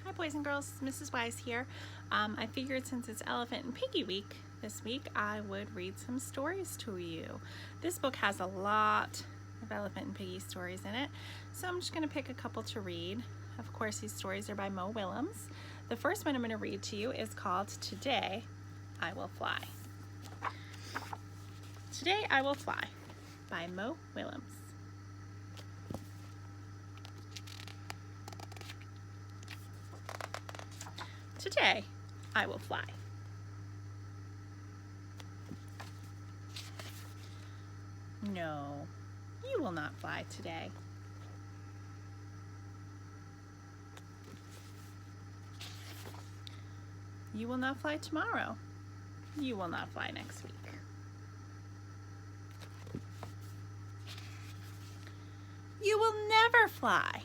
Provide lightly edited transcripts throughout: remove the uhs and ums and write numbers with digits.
Hi boys and girls, Mrs. Wise here. I figured since it's Elephant and Piggy Week this week, I would read some stories to you. This book has a lot of Elephant and Piggy stories in it, so I'm just going to pick a couple to read. Of course, these stories are by Willems. The first one I'm going to read to you is called Today I Will Fly. Today I Will Fly by Willems. Today I will fly. No, you will not fly today. You will not fly tomorrow. You will not fly next week. You will never fly.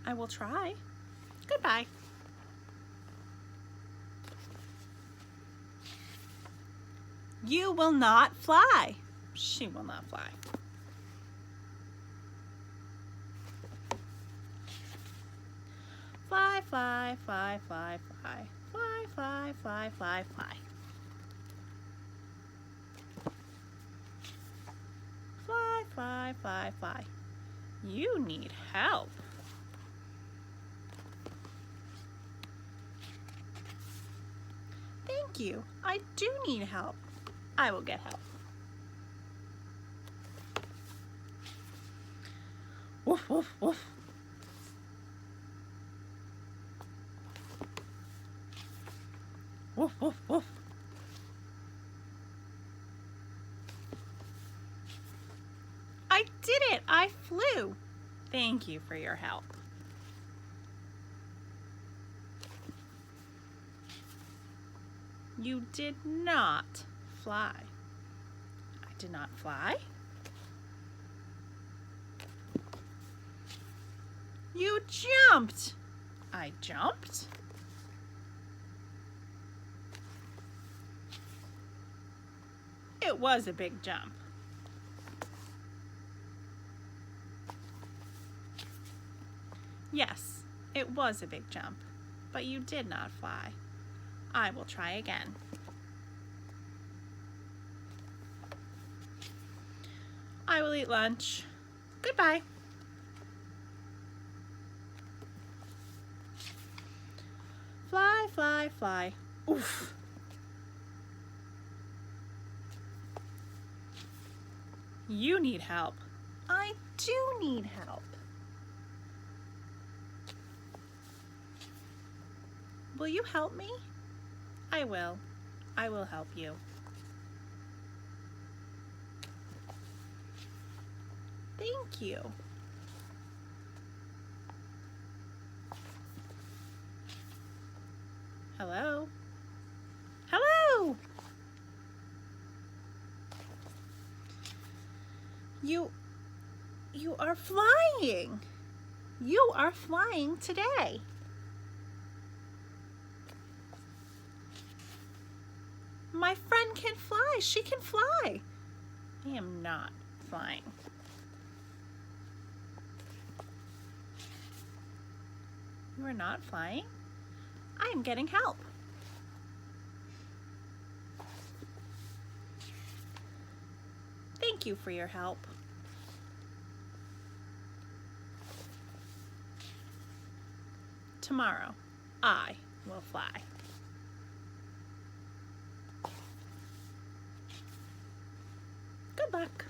I will try. Goodbye. You will not fly. She will not fly. Fly, fly, fly, fly, fly. Fly, fly, fly, fly, fly. Fly, fly, fly, fly. You need help. Thank you. I do need help. I will get help. Woof, woof, woof. Woof, woof, woof. I did it! I flew! Thank you for your help. You did not fly. I did not fly. You jumped. I jumped. It was a big jump. Yes, it was a big jump, but you did not fly. I will try again. I will eat lunch. Goodbye. Fly, fly, fly. Oof. You need help. I do need help. Will you help me? I will. I will help you. Thank you. Hello? Hello! You are flying. You are flying today. My friend can fly. She can fly. I am not flying. You are not flying? I am getting help. Thank you for your help. Tomorrow, I will fly. Good luck.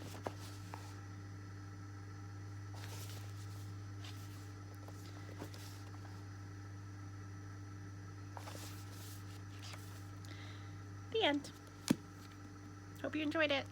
The end. Hope you enjoyed it.